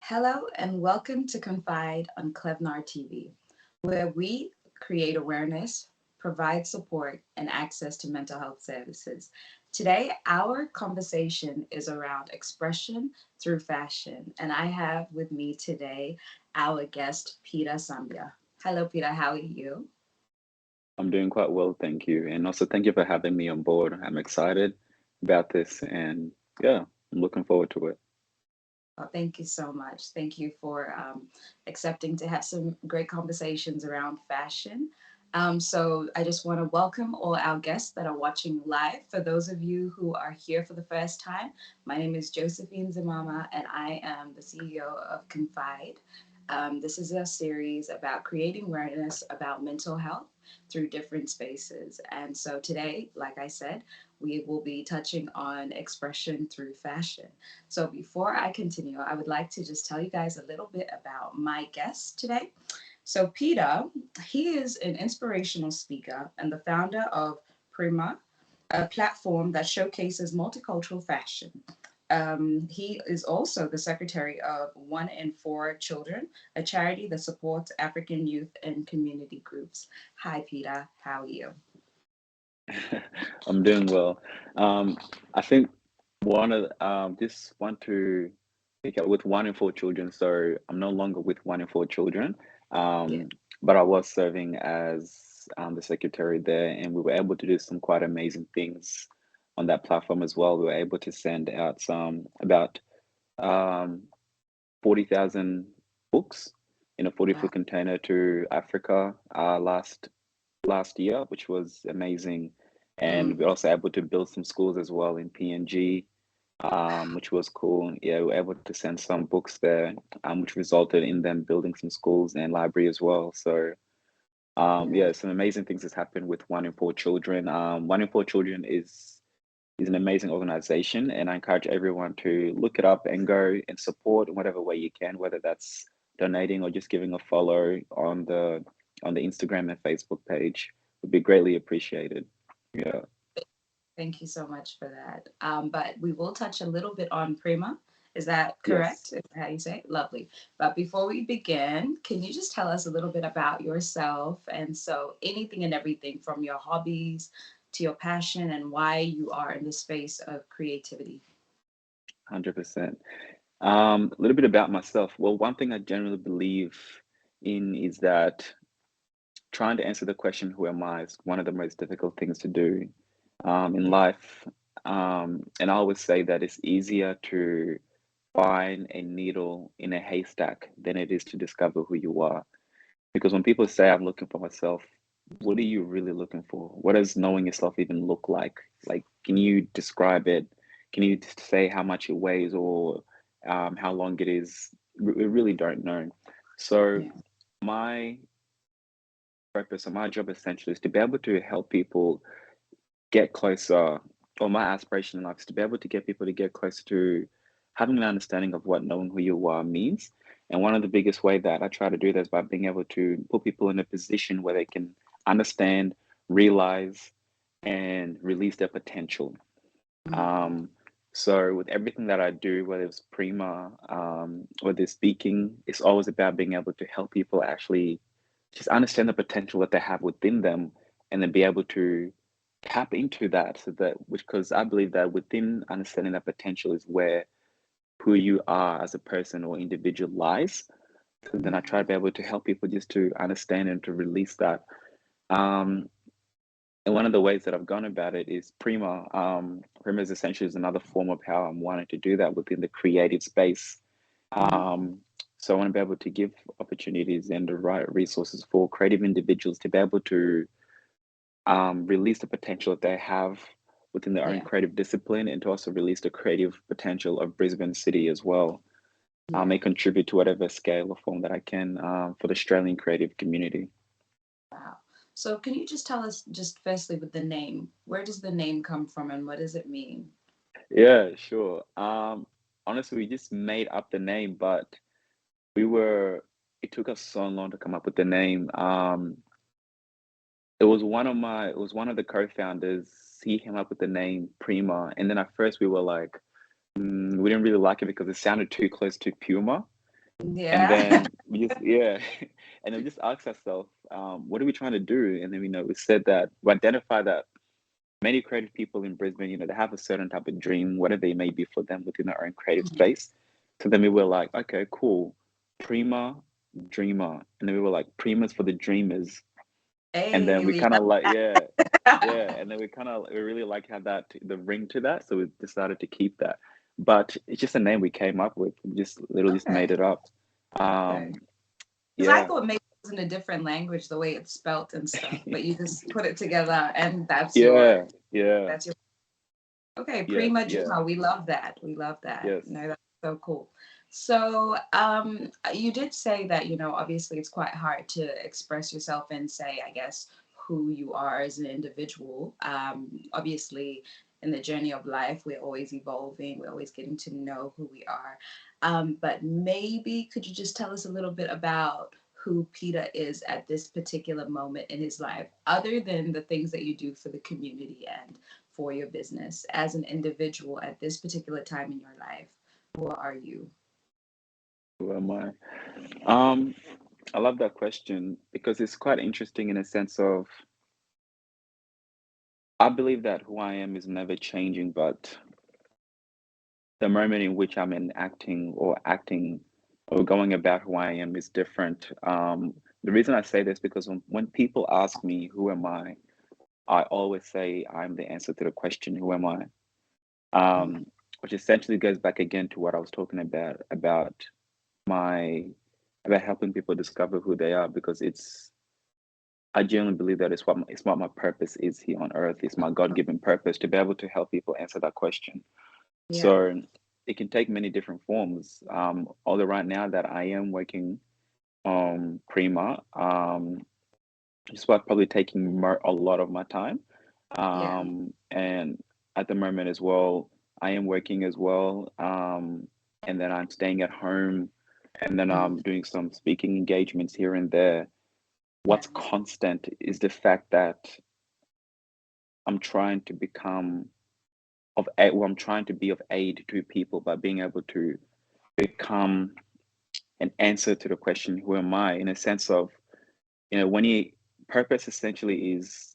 Hello and welcome to Confide on Klevnar TV, where we create awareness, provide support, and access to mental health services. Today, our conversation is around expression through fashion, and I have with me today our guest, Peter Sambia. Hello, Peter, how are you? I'm doing quite well, thank you. And also thank you for having me on board. I'm excited about this and yeah, I'm looking forward to it. Oh, thank you so much. Thank you for accepting to have some great conversations around fashion. So, I just want to welcome all our guests that are watching live. For those of you who are here for the first time, my name is Josephine Zimama, and I am the CEO of Confide. This is a series about creating awareness about mental health through different spaces. And so, today, like I said, we will be touching on expression through fashion. So before I continue, I would like to just tell you guys a little bit about my guest today. So Peter, he is an inspirational speaker and the founder of Prima, a platform that showcases multicultural fashion. He is also the secretary of One in Four Children, a charity that supports African youth and community groups. Hi, Peter. How are you? I'm doing well. I think one of just want to pick up with one in four children. So I'm no longer with one in four children, Yeah. um, but I was serving as the secretary there, and we were able to do some quite amazing things on that platform as well. We were able to send out some about um, 40,000 books in a 40-foot Wow. container to Africa last year, which was amazing. And Mm, we're also able to build some schools as well in PNG, which was cool. Yeah, we were able to send some books there, which resulted in them building some schools and library as well. So yeah. yeah, some amazing things has happened with One in Four Children. One in Four Children is an amazing organization, and I encourage everyone to look it up and go and support in whatever way you can, whether that's donating or just giving a follow on the Instagram and Facebook page would be greatly appreciated. Yeah. Thank you so much for that. But we will touch a little bit on Prima. Is that correct? Yes. Is that how you say it? Lovely. But before we begin, can you just tell us a little bit about yourself? And so, anything and everything from your hobbies to your passion and why you are in the space of creativity. 100%. A little bit about myself. Well, one thing I generally believe in is that trying to answer the question, who am I, is one of the most difficult things to do in Yeah. life. And I always say that it's easier to find a needle in a haystack than it is to discover who you are. Because when people say, I'm looking for myself, what are you really looking for? What does knowing yourself even look like? Like, can you describe it? Can you say how much it weighs or how long it is? We really don't know. So, Yeah. my purpose or my job essentially is to be able to help people get closer, or my aspiration in life is to be able to get people to get closer to having an understanding of what knowing who you are means. And one of the biggest way that I try to do that is by being able to put people in a position where they can understand, realize, and release their potential. Mm, Um, so with everything that I do, whether it's Prima, whether it's speaking, it's always about being able to help people actually just understand the potential that they have within them and then be able to tap into that so that which because I believe that within understanding that potential is where who you are as a person or individual lies. So then I try to mm, be able to help people just to understand and to release that. Um, and one of the ways that I've gone about it is Prima. Prima is essentially is another form of how I'm wanting to do that within the creative space. mm. Um, so I want to be able to give opportunities and the right resources for creative individuals to be able to release the potential that they have within their own Yeah. creative discipline and to also release the creative potential of Brisbane City as well. I Yeah. may contribute to whatever scale or form that I can for the Australian creative community. Wow. So, can you just tell us, just firstly, with the name, where does the name come from and what does it mean? Yeah, sure. Honestly, we just made up the name, but we were, it took us so long to come up with the name. It was one of the co-founders. He came up with the name Prima, and then at first we were like, we didn't really like it because it sounded too close to Puma. And Yeah. then we just, yeah, and then we just ask ourselves, what are we trying to do? And then, we said that we identify that many creative people in Brisbane, they have a certain type of dream, whatever it may be for them within their own creative space. So then we were like, okay, cool, Prima, Dreamer. And then we were like, Prima's for the dreamers. And then Hey, we we kind of like, love yeah, yeah. that. And then we really like had that, the ring to that. So we decided to keep that. But it's just a name we came up with. We just literally just made Okay. it up. Okay. Um, Because I yeah. thought maybe it was in a different language, the way it's spelt and stuff, but you just put it together and that's Yeah, your yeah, that's your okay, yes, Prima yeah, Juma. We love that. We love that. yes. No, that's so cool. So, you did say that, obviously it's quite hard to express yourself and say, I guess, who you are as an individual. Obviously, in the journey of life, we're always evolving, we're always getting to know who we are. But maybe could you just tell us a little bit about who Peter is at this particular moment in his life, other than the things that you do for the community and for your business as an individual at this particular time in your life? Who are you? Who am I? Um, I love that question because it's quite interesting in a sense of I believe that who I am is never changing, but the moment in which I'm enacting or acting or going about who I am is different. The reason I say this because when people ask me who am I always say I'm the answer to the question who am I? Mm, Which essentially goes back again to what I was talking about my about helping people discover who they are because I genuinely believe that it's what my purpose is here on earth. It's my God-given purpose to be able to help people answer that question. yeah. So it can take many different forms. Although right now that I am working on Prima, it's what probably taking a lot of my time. Yeah. And at the moment as well, I am working as well. And then I'm staying at home and then Mm, I'm doing some speaking engagements here and there. yeah. What's constant is the fact that I'm trying to become of aid, well, I'm trying to be of aid to people by being able to become an answer to the question, who am I? In a sense of, when you purpose essentially is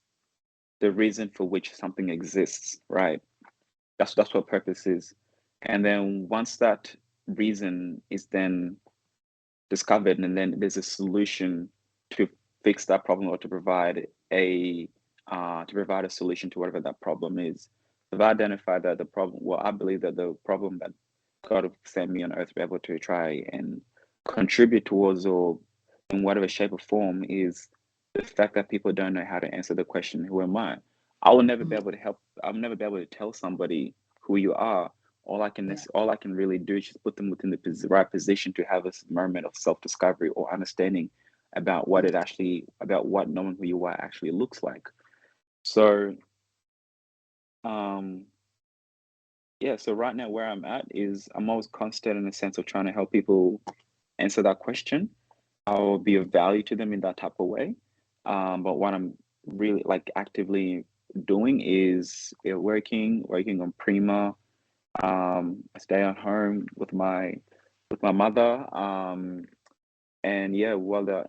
the reason for which something exists, right? That's what purpose is. And then once that reason is then discovered, and then there's a solution to fix that problem or to provide a solution to whatever that problem is. I've identified that the problem, well, I believe that the problem that God have sent me on earth to be able to try and contribute towards or in whatever shape or form is the fact that people don't know how to answer the question, who am I? I will never be Mm, able to help, I'll never be able to tell somebody who you are. yeah. All I can really do is just put them within the right position to have a moment of self-discovery or understanding about Mm, about what knowing who you are actually looks like. So, um, yeah, so right now where I'm at is I'm always constant in the sense of trying to help people answer that question. I'll be of value to them in that type of way. But what I'm really like actively doing is working on Prima. I stay at home with my mother. And yeah, while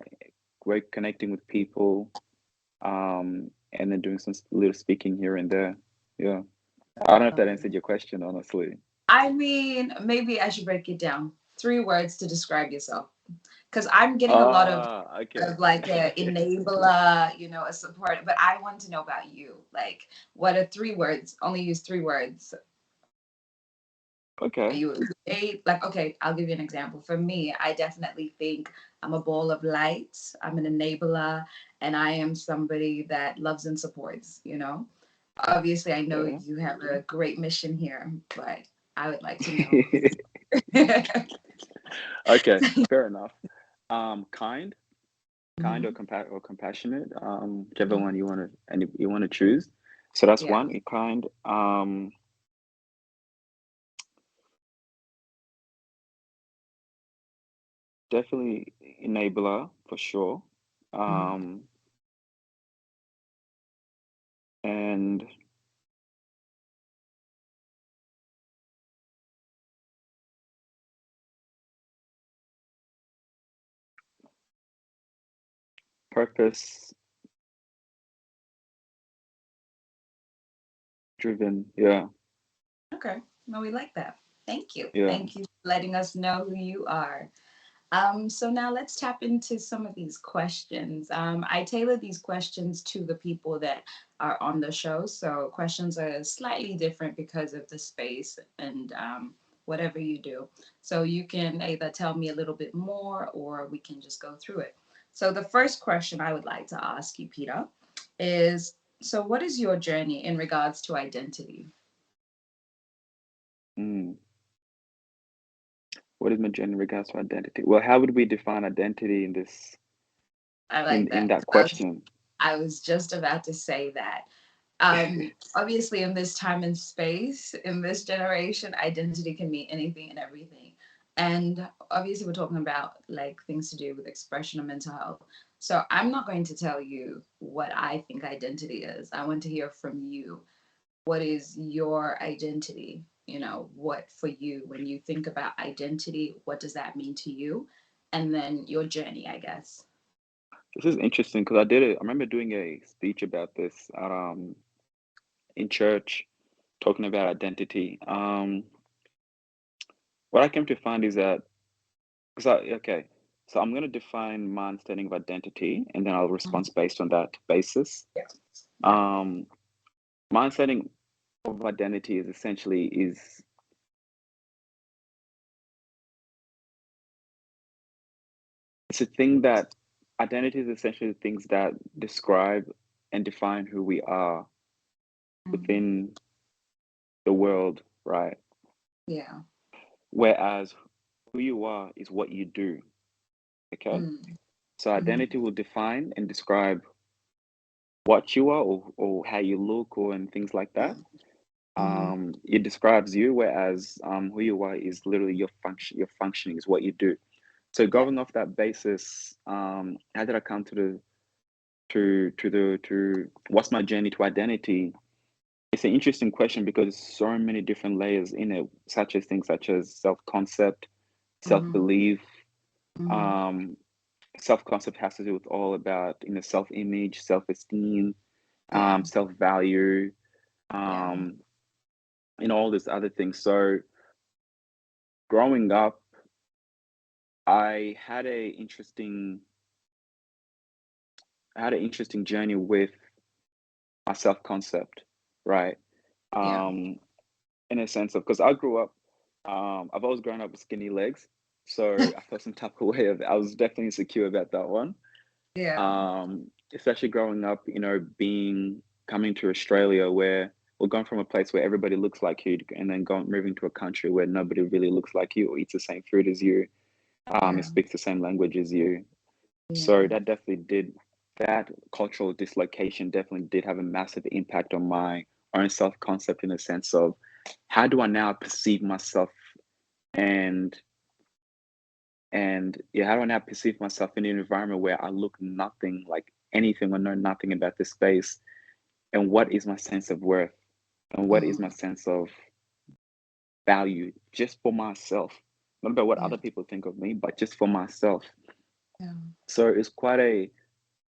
we're connecting with people, and then doing some little speaking here and there. Yeah. I don't know if that Lovely. answered your question, honestly. I mean, maybe I should break it down. 3 words to describe yourself. Because I'm getting a lot Okay. of like a enabler, a support, but I want to know about you. Like, what are 3 words? Only use 3 words. Are Okay. you eight? Like, okay, I'll give you an example. For me, I definitely think I'm a ball of light. I'm an enabler, and I am somebody that loves and supports. Obviously, I know Okay. you have a great mission here, but I would like to know. Yeah. Okay, fair enough. Kind, kind or Mhm. compassionate, whichever one you want to choose. So that's Yeah. one, kind. Definitely enabler for sure. Mhm. Um, and purpose driven. Yeah, Okay. No, we like that. Thank you. yeah. Thank you for letting us know who you are. So now let's tap into some of these questions. I tailor these questions to the people that are on the show. So questions are slightly different because of the space and whatever you do. So you can either tell me a little bit more or we can just go through it. So the first question I would like to ask you, Peter, is so what is your journey in regards to identity? Mm. What is my gender in regards to identity? Well, how would we define identity in this I like in that. that question? I was just about to say that. Obviously, in this time and space, in this generation, identity can mean anything and everything. And obviously, we're talking about like things to do with expression and mental health. So I'm not going to tell you what I think identity is. I want to hear from you. What is your identity? You know, what for you, when you think about identity, what does that mean to you? And then your journey, I guess. This is interesting because I did it. I remember doing a speech about this in church, talking about identity. What I came to find is that because okay, so I'm gonna define my understanding of identity, and then I'll Mhm. respond based on that basis. Yeah. Yeah. Um, my understanding of identity is essentially is it's a thing that identity is essentially the things that describe and define who we are Mhm. within the world, right? Yeah. Whereas who you are is what you do, okay? Mm. So Mhm. identity will define and describe what you are or how you look or and things like that. Mhm. It describes you, whereas who you are is literally your function. Your functioning is what you do. So Yeah. going off that basis, how did I come to the to what's my journey to identity? It's an interesting question because there's so many different layers in it, such as things such as self-concept, Mhm. self-belief. Mhm. Um, self-concept has to do with all about self-image, self-esteem, Yeah. self-value, Yeah. um, and all these other things. So growing up, I had a interesting journey with my self-concept, right? Yeah. Um, in a sense of because I grew up, I've always grown up with skinny legs, so I felt some type of way of I was definitely insecure about that one. Yeah. Especially growing up, being coming to Australia where we're going from a place where everybody looks like you and then going moving to a country where nobody really looks like you or eats the same food as you, and Yeah. speaks the same language as you. So Yeah. that cultural dislocation definitely did have a massive impact on my own self-concept in the sense of how do I now perceive myself and yeah, how do I now perceive myself in an environment where I look nothing like anything or know nothing about this space? And what is my sense of worth? And what is my Mm. sense of value just for myself? Not about what Yeah. other people think of me, but just for myself. Yeah. So it's quite a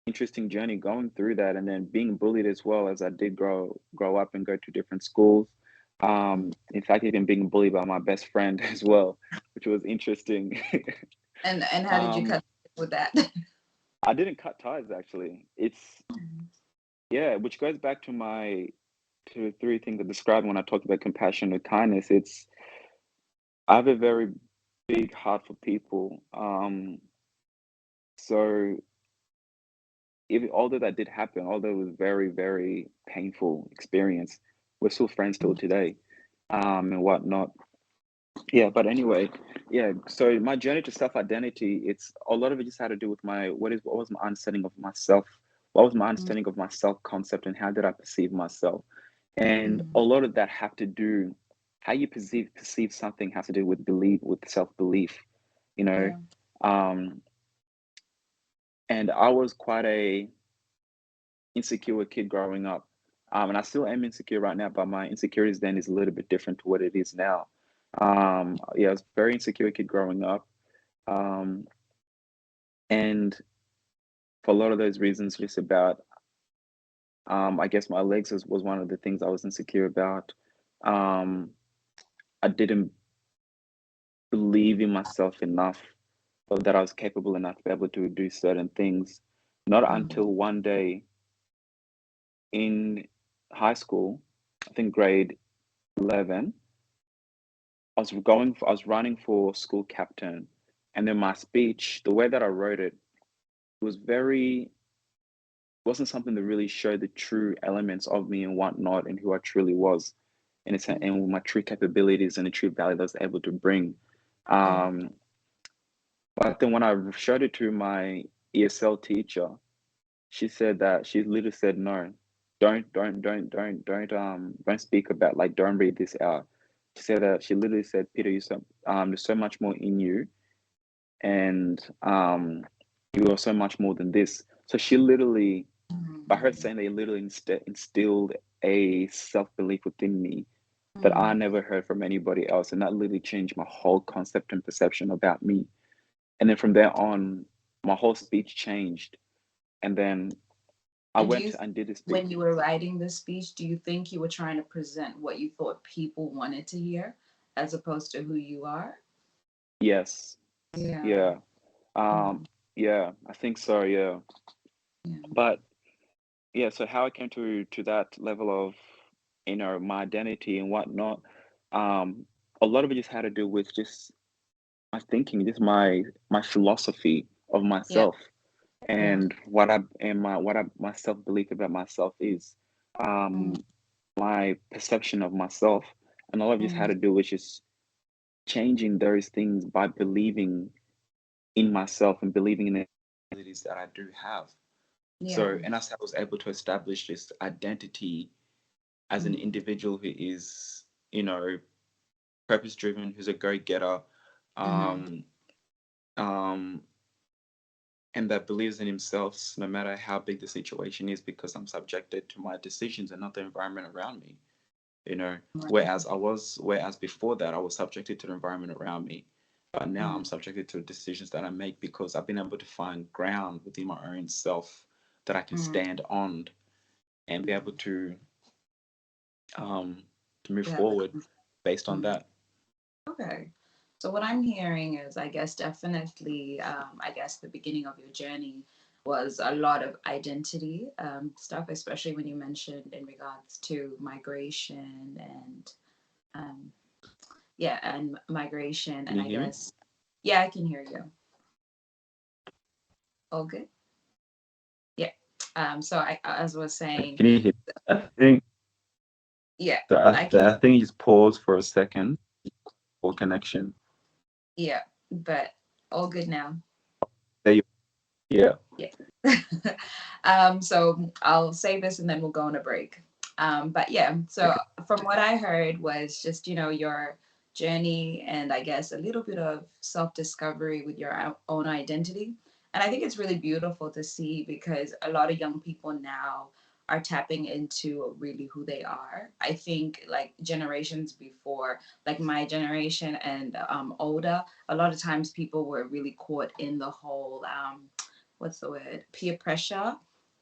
interesting journey going through that and then being bullied as well as I did grow up and go to different schools. Mm. In fact, even being bullied by my best friend as well, which was interesting. And how did you um, cut with that? I didn't cut ties actually. It's yeah, which goes back to my to three things I described when I talked about compassion and kindness. It's I have a very big heart for people. So even although that did happen, although it was very, very painful experience, we're still friends till today, and whatnot. Yeah, but anyway, yeah. So my journey to self-identity, it's a lot of it just had to do with what was my understanding of myself, what was my Mm. understanding of my self-concept, and how did I perceive myself, and a Mm. lot of that have to do how you perceive something has to do with belief, with self-belief, you know. Yeah. Um, and I was quite a insecure kid growing up. And I still am insecure right now, but my insecurities then is a little bit different to what it is now. Yeah, I was a very insecure kid growing up. Um, and for a lot of those reasons, just about I guess my legs was one of the things I was insecure about. Um, I didn't believe in myself enough, or that I was capable enough to be able to do certain things. Not Mm-hmm. until one day in high school, I think grade 11, I was running for school captain, and then my speech, the way that I wrote it, was very wasn't something that really showed the true elements of me and whatnot and who I truly was, and my true capabilities and the true value that I was able to bring. Mm-hmm. Um, but then when I showed it to my ESL teacher, she said that she literally said, no, don't speak about, like, don't read this out. She said that she literally said, Peter, there's so much more in you, and you are so much more than this. So she literally, by her saying, they literally instilled a self belief within me that I Mm-hmm. never heard from anybody else, and that literally changed my whole concept and perception about me. And then from there on, my whole speech changed. And then I And went and did a speech. when you were writing this speech, do you think you were trying to present what you thought people wanted to hear as opposed to who you are? Yes, Yeah. yeah, um, Mm-hmm. yeah, I think so, yeah. Yeah. But yeah, so how I came to that level of, my identity and whatnot, um, a lot of it just had to do with just my thinking, just my philosophy of Yeah. myself, Yeah. and my self belief about myself is, Mm-hmm. um, my perception of myself, and a lot of it just had to do with just changing those things by believing in myself and believing in the abilities that I do have. Yeah. So, and as I was able to establish this identity as an Mm-hmm. individual who is, you know, purpose driven, who's a go getter, Mm-hmm. um, um, and that believes in himself no matter how big the situation is, because I'm subjected to my decisions and not the environment around me. You know, whereas before that I was subjected to the environment around me, but now I'm Mm-hmm. subjected to the decisions that I make because I've been able to find ground within my own self that I can Mm-hmm. stand on and be able um to move Yeah. forward based on Mm-hmm. that. Okay. So what I'm hearing is, I guess, definitely, I guess the beginning of your journey was a lot of identity stuff, especially when you mentioned in regards to migration and um, yeah, and migration, Can and you I hear me? guess, yeah, I can hear you. All good. Yeah. So as I was saying, Can you hear? I think yeah, so. I can. I think you just pause for a second for connection. Yeah, but all good now. There you. Yeah. Yeah. So I'll say this and then we'll go on a break. But yeah, so Okay. from what I heard was just, your journey and I guess a little bit of self discovery with your own identity. And I think it's really beautiful to see because a lot of young people now are tapping into really who they are. I think like generations before, like my generation and older, a lot of times people were really caught in the whole what's the word, peer pressure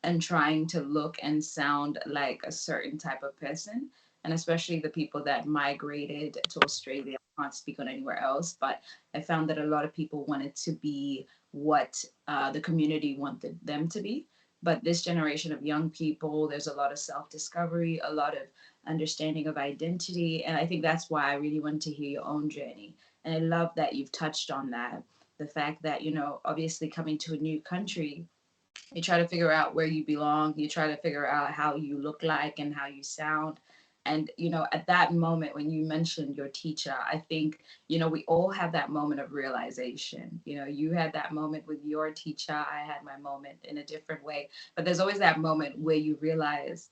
and trying to look and sound like a certain type of person. And especially the people that migrated to Australia. I can't speak on anywhere else, but I found that a lot of people wanted to be what the community wanted them to be. But this generation of young people, there's a lot of self discovery, a lot of understanding of identity. And I think that's why I really wanted to hear your own journey. And I love that you've touched on that, the fact that, obviously coming to a new country, you try to figure out where you belong, you try to figure out how you look like and how you sound. And at that moment when you mentioned your teacher, I think we all have that moment of realization. You had that moment with your teacher, I had my moment in a different way, but there's always that moment where you realize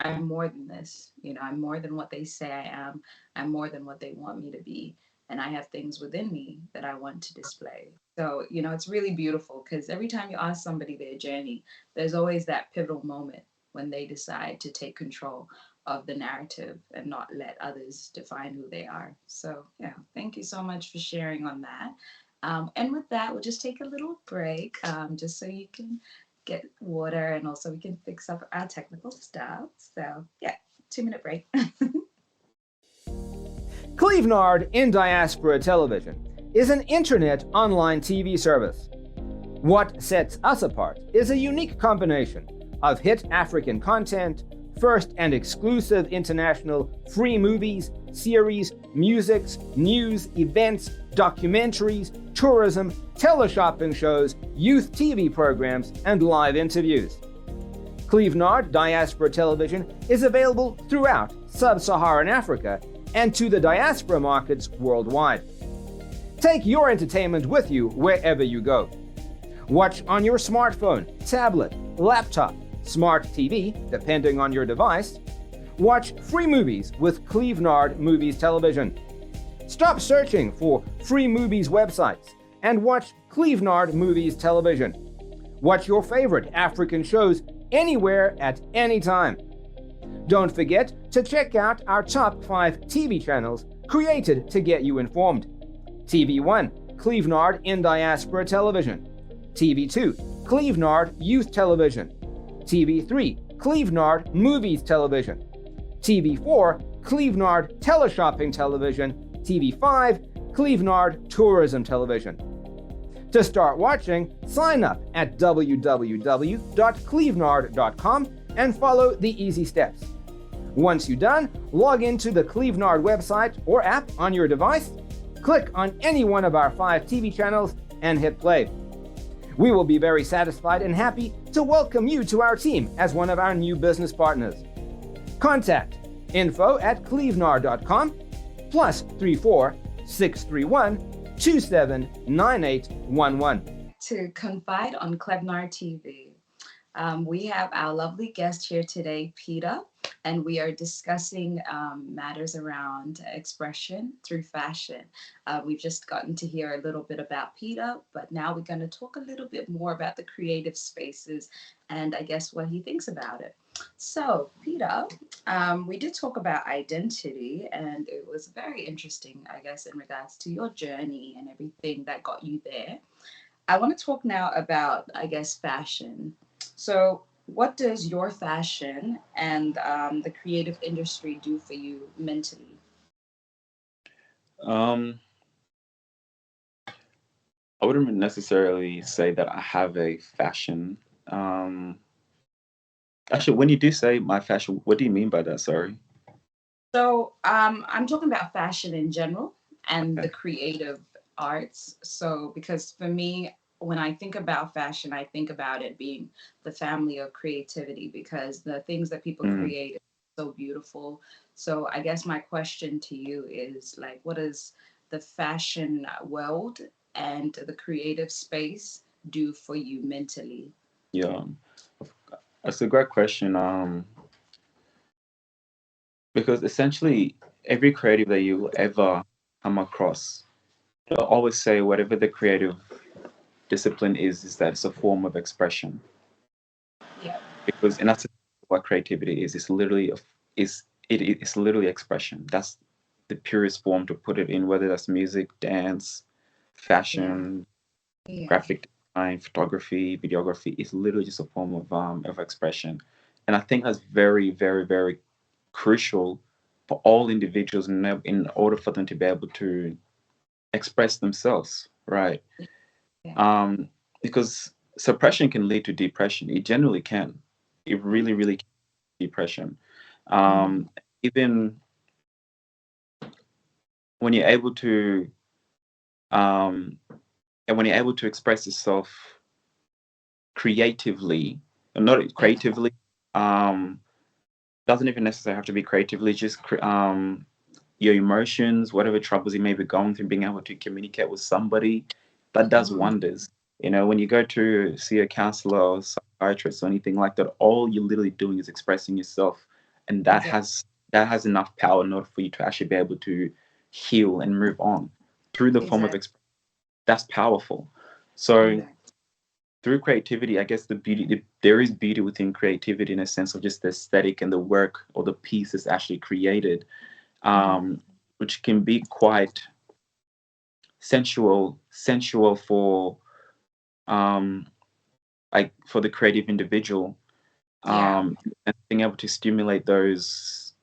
I'm more than this. I'm more than what they say I am. I'm more than what they want me to be. And I have things within me that I want to display. So, it's really beautiful because every time you ask somebody their journey, there's always that pivotal moment when they decide to take control of the narrative and not let others define who they are. So, yeah, thank you so much for sharing on that. And with that, we'll just take a little break just so you can get water, and also we can fix up our technical stuff. So yeah, 2 minute break. Clevenard in Diaspora Television is an internet online TV service. What sets us apart is a unique combination of hit African content, first and exclusive international free movies, series, musics, news, events, documentaries, tourism, teleshopping shows, youth TV programs, and live interviews. Clevenard Diaspora Television is available throughout sub-Saharan Africa and to the diaspora markets worldwide. Take your entertainment with you wherever you go. Watch on your smartphone, tablet, laptop, smart TV, depending on your device. Watch free movies with Clevenard Movies Television. Stop searching for free movies websites and watch Clevenard Movies Television. Watch your favorite African shows anywhere at any time. Don't forget to check out our top 5 TV channels created to get you informed. TV1, Clevenard in Diaspora Television. TV2, Clevenard Youth Television. TV3, Clevenard Movies Television. TV4, Clevenard Teleshopping Television. TV5, Clevenard Tourism Television. To start watching, sign up at www.clevenard.com and follow the easy steps. Once you're done, log into the Clevenard website or app on your device, click on any one of our 5 TV channels, and hit play. We will be very satisfied and happy to welcome you to our team as one of our new business partners. Contact info@clevenard.com +34 631 279811. To Confide on Klebnar TV. We have our lovely guest here today, Peter, and we are discussing matters around expression through fashion. We've just gotten to hear a little bit about Peter, but now we're going to talk a little bit more about the creative spaces and I guess what he thinks about it. So, Peter, we did talk about identity, and it was very interesting, I guess, in regards to your journey and everything that got you there. I want to talk now about, I guess, fashion. So, what does your fashion and the creative industry do for you mentally? Um, I wouldn't necessarily say that I have a fashion. Um, Actually, when you do say my fashion, what do you mean by that? Sorry. So, I'm talking about fashion in general and the Okay. creative arts. So, because for me, when I think about fashion, I think about it being the family of creativity because the things that people Mm, create are so beautiful. So, I guess my question to you is like, what does the fashion world and the creative space do for you mentally? yeah, that's a great question. Because essentially every creative that you will ever come across, they'll always say whatever the creative discipline is that it's a form of expression. Yeah, Because and that's what creativity is. It's literally it's literally expression. That's the purest form to put it in, whether that's music, dance, yeah, fashion, yeah, graphic design, photography, videography. It's literally just a form of expression. And I think that's very, very, very crucial for all individuals in order for them to be able to express themselves, right? yeah. Um, because suppression can lead to depression. It generally can. It really, really can depression. Mm-hmm. Um, Even when you're able to, um, and when you're able to express yourself creatively, and not Yeah, creatively, um, doesn't even necessarily have to be creatively, just your emotions, whatever troubles you may be going through, being able to communicate with somebody, that does mm-hmm. wonders. You know, when you go to see a counselor or psychiatrist or anything like that, all you're literally doing is expressing yourself, and Exactly, that has enough power in order for you to actually be able to heal and move on through the form of exactly, expression. That's powerful. So exactly. through creativity, I guess there is beauty within creativity in a sense of just the aesthetic and the work or the piece that's actually created, Mm-hmm. which can be quite sensual for um, like for the creative individual, Yeah. and being able to stimulate those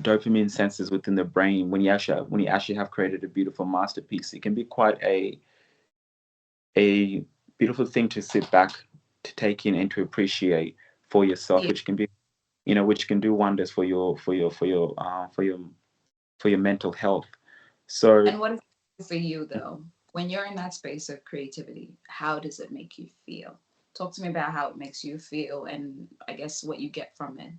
dopamine sensors within the brain when you actually have created a beautiful masterpiece. It can be quite a beautiful thing to sit back, to take in, and to appreciate for yourself, Yeah. which can be, which can do wonders for your mental health. So And what is it for you though? When you're in that space of creativity, how does it make you feel? Talk to me about how it makes you feel and I guess what you get from it.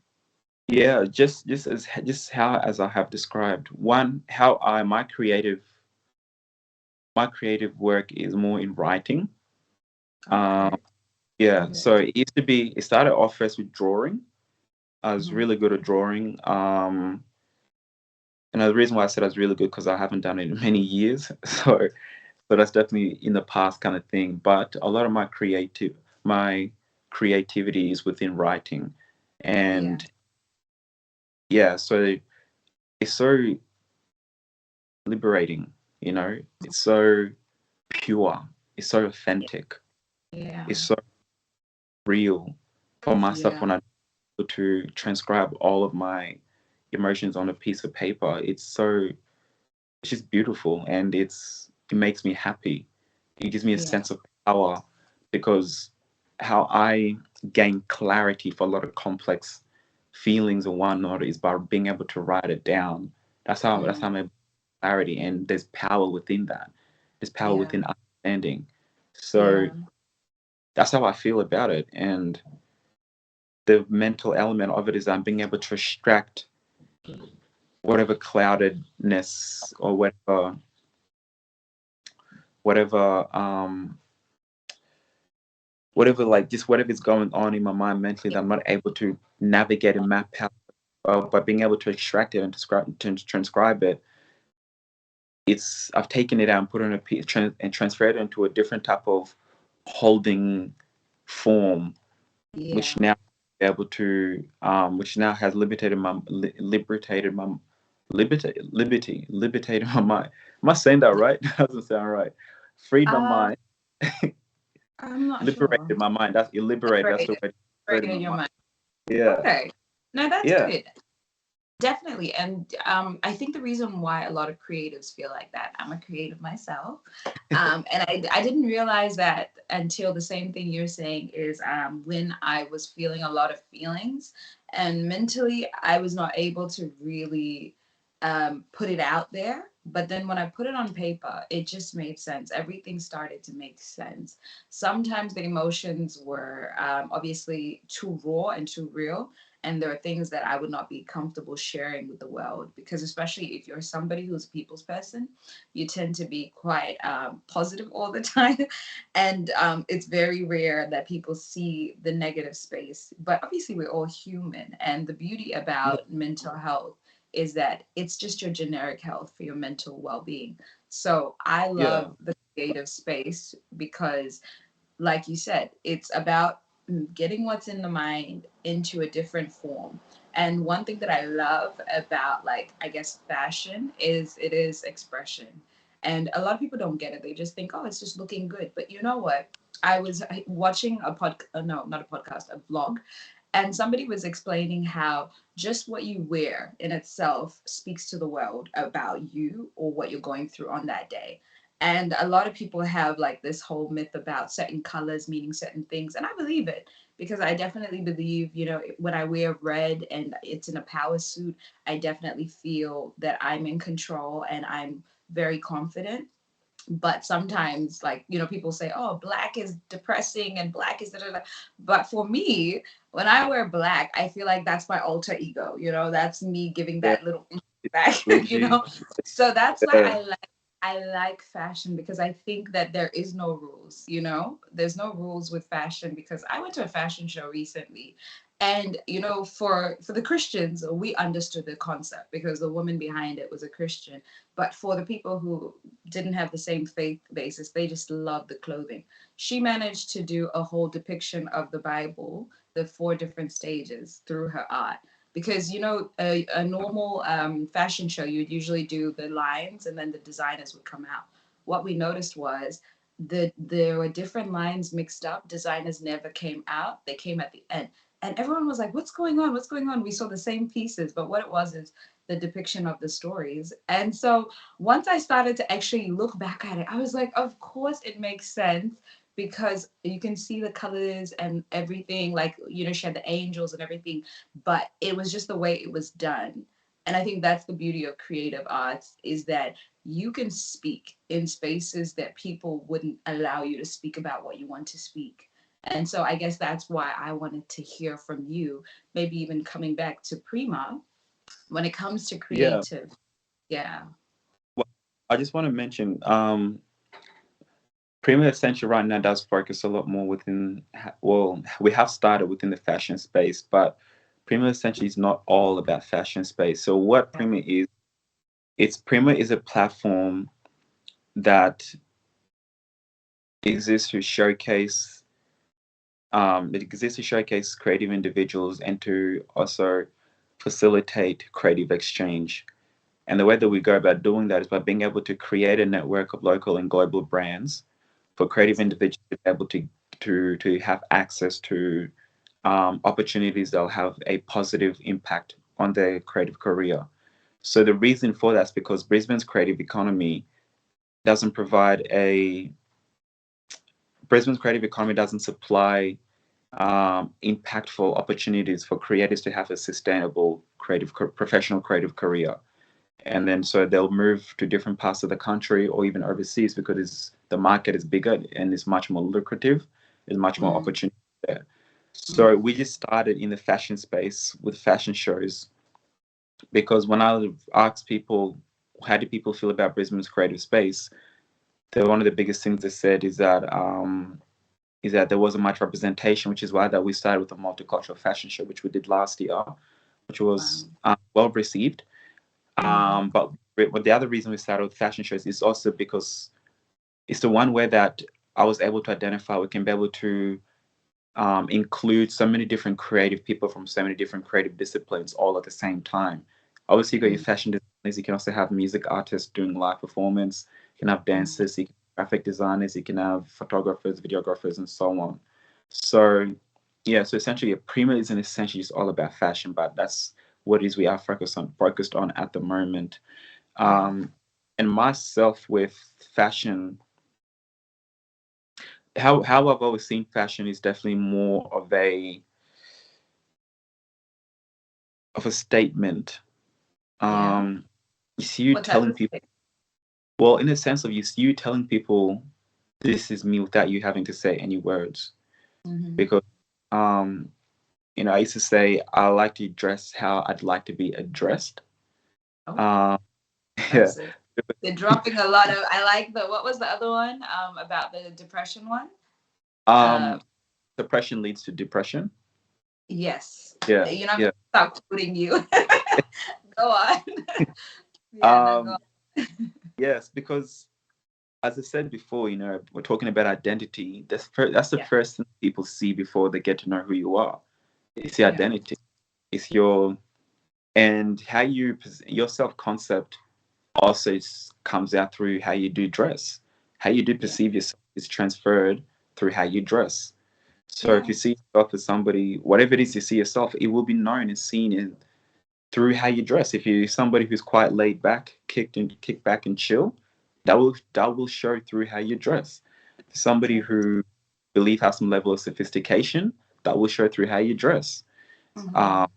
yeah, just how as I have described, one, how I my creative work is more in writing. Um, Okay. yeah, Okay. so it started off first with drawing. I was Hmm. really good at drawing. And the reason why I said I was really good because I haven't done it in many years. So that's definitely in the past kind of thing. But a lot of my creativity is within writing, Yeah. and yeah, so it's so liberating. It's so pure. It's so authentic. Yeah. It's so real for myself Yeah. when I'm able to transcribe all of my emotions on a piece of paper. It's just beautiful, and it makes me happy. It gives me a Yeah. sense of power because how I gain clarity for a lot of complex feelings and whatnot is by being able to write it down. That's how I'm able to get clarity, and there's power within that. There's power Yeah. within understanding. So Yeah. that's how I feel about it. And the mental element of it is I'm being able to extract whatever cloudedness or whatever like just whatever is going on in my mind mentally that I'm not able to navigate and map out, by being able to extract it and transcribe it. It's I've taken it out and put it in and transferred it into a different type of holding form, which Yeah. now able to which now has liberated my mind. Am I saying that right? That doesn't sound right. Freed my Uh, mind, I'm not sure. liberated my mind. That's liberated. That's the Liberated. way. Liberated Liberated my in your mind. mind. Yeah, Okay. No, that's yeah, good. Definitely. And I think the reason why a lot of creatives feel like that, I'm a creative myself. And I didn't realize that until the same thing you're saying is when I was feeling a lot of feelings and mentally, I was not able to really put it out there. But then when I put it on paper, it just made sense. Everything started to make sense. Sometimes the emotions were obviously too raw and too real, and there are things that I would not be comfortable sharing with the world because, especially if you're somebody who's a people's person, you tend to be quite positive all the time, and it's very rare that people see the negative space. But obviously, we're all human, and the beauty yeah, about mental health is that it's just your generic health for your mental well-being. So I yeah, love the creative space because, like you said, it's about getting what's in the mind into a different form. And one thing that I love about, like, I guess fashion is it is expression. And a lot of people don't get it. They just think, oh, it's just looking good. But you know what? I was watching no, not a podcast, a vlog, and somebody was explaining how just what you wear in itself speaks to the world about you or what you're going through on that day. And a lot of people have like this whole myth about certain colors meaning certain things. And I believe it because I definitely believe, when I wear red and it's in a power suit, I definitely feel that I'm in control and I'm very confident. But sometimes, like, people say, oh, black is depressing and black is da, da, da. But for me, when I wear black, I feel like that's my alter ego, that's me giving yeah. that little back. Legit. So that's why Yeah, I like fashion because I think that there is no rules, there's no rules with fashion because I went to a fashion show recently, and for the Christians, we understood the concept because the woman behind it was a Christian. But for the people who didn't have the same faith basis, they just loved the clothing. She managed to do a whole depiction of the Bible, the four different stages through her art. Because a normal fashion show, you'd usually do the lines and then the designers would come out. What we noticed was there were different lines mixed up. Designers never came out. They came at the end. And everyone was like, what's going on? What's going on? We saw the same pieces, but what it was is the depiction of the stories. And so once I started to actually look back at it, I was like, of course it makes sense because you can see the colors and everything, like, you know, she had the angels and everything, but it was just the way it was done. And I think that's the beauty of creative arts, is that you can speak in spaces that people wouldn't allow you to speak about what you want to speak. And so I guess that's why I wanted to hear from you, maybe even coming back to Prima when it comes to Yeah. creative. Yeah. Well, I just want to mention, Premier Essential right now does focus a lot more within, well, we have started within the fashion space, but Premier Essential is not all about fashion space. So what Premier is, Premier is a platform that exists to showcase, it exists to showcase creative individuals and to also facilitate creative exchange. And the way that we go about doing that is by being able to create a network of local and global brands for creative individuals to be able to have access to opportunities that'll have a positive impact on their creative career. So the reason for that is because Brisbane's creative economy doesn't provide a Brisbane's creative economy doesn't supply impactful opportunities for creators to have a sustainable professional creative career. And then so they'll move to different parts of the country or even overseas because the market is bigger and it's much more lucrative. There's much more Mm, opportunity there. So mm, we just started in the fashion space with fashion shows because when I asked people how do people feel about Brisbane's creative space, one of the biggest things they said is that there wasn't much representation, which is why that we started with a multicultural fashion show, which we did last year, which wow. was well received. Mm, But the other reason we started with fashion shows is also because it's the one way that I was able to identify we can be able to include so many different creative people from so many different creative disciplines all at the same time. Obviously, you got your mm, fashion designers. You can also have music artists doing live performance. You can have mm. dancers. You can have graphic designers. You can have photographers, videographers, and so on. So, yeah. So essentially, a Prima isn't essentially just all about fashion, but that's what it is we are focused on at the moment. Yeah. Um, and myself with fashion, how I've always seen fashion is definitely more of a statement. Yeah. You see you What type telling of people, thing? well, in the sense of you see you telling people this is me without you having to say any words. Mm-hmm. Because um, I used to say I like to dress how I'd like to be addressed. Oh, Um, yeah. that's it. They're dropping a lot of. I like the. What was the other one? About the depression one. Uh, Um, Depression leads to depression. yes. Yeah, You know, I'm yeah. gonna stop quoting you. Go on. Yeah, no, go Um, on. yes, because as I said before, we're talking about identity. That's the Yeah, first thing people see before they get to know who you are. It's the yeah. identity. It's and how your self concept also comes out through how you do dress. How you do Yeah. perceive yourself is transferred through how you dress. So if Yeah. you see yourself as somebody, whatever it is you see yourself, it will be known and seen through how you dress. If you're somebody who's quite laid back, kick back and chill, that will show through how you dress. For somebody Yeah. who believe has some level of sophistication, that will show through how you dress. Mm-hmm. Um,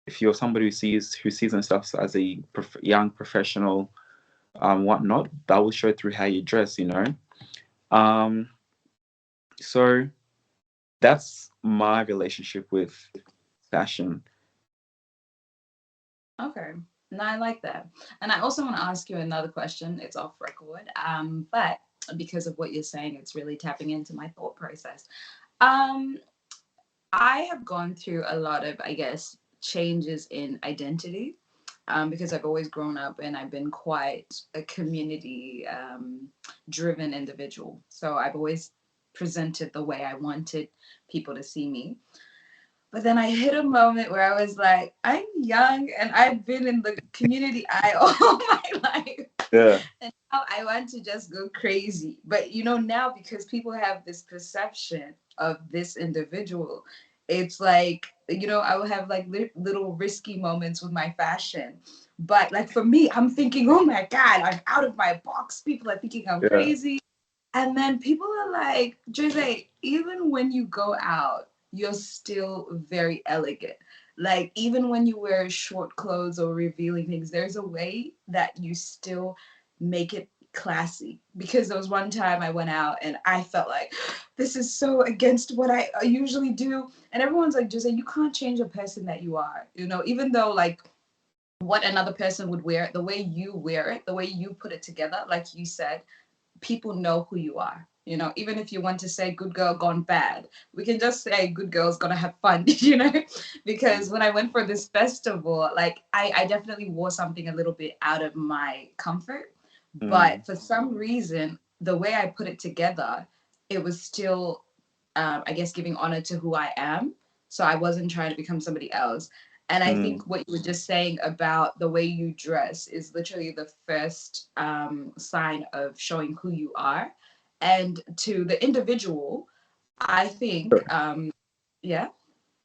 if you're somebody who sees themselves as a young professional, whatnot, that will show through how you dress. Um, so that's my relationship with fashion. Okay. No, I like that. And I also want to ask you another question. It's off record. But because of what you're saying, it's really tapping into my thought process. Um, I have gone through a lot of, I guess, changes in identity. Because I've always grown up and I've been quite a community driven individual. So I've always presented the way I wanted people to see me. But then I hit a moment where I was like, I'm young and I've been in the community eye all my life. Yeah. I want to just go crazy. But now because people have this perception of this individual, it's like, I will have like little risky moments with my fashion. But like for me, I'm thinking, oh my God, I'm out of my box. People are thinking I'm Yeah. crazy. And then people are like, Jose, even when you go out, you're still very elegant. Like, even when you wear short clothes or revealing things, there's a way that you still make it classy. Because there was one time I went out and I felt like, this is so against what I usually do. And everyone's like, Jose, you can't change the person that you are. Even though, like, what another person would wear, the way you wear it, the way you put it together, like you said, people know who you are. Even if you want to say good girl gone bad, we can just say good girl's gonna have fun, because when I went for this festival, like I definitely wore something a little bit out of my comfort, Mm, but for some reason, the way I put it together, it was still, I guess, giving honor to who I am. So I wasn't trying to become somebody else. And I mm, think what you were just saying about the way you dress is literally the first sign of showing who you are. And to the individual, I think, yeah,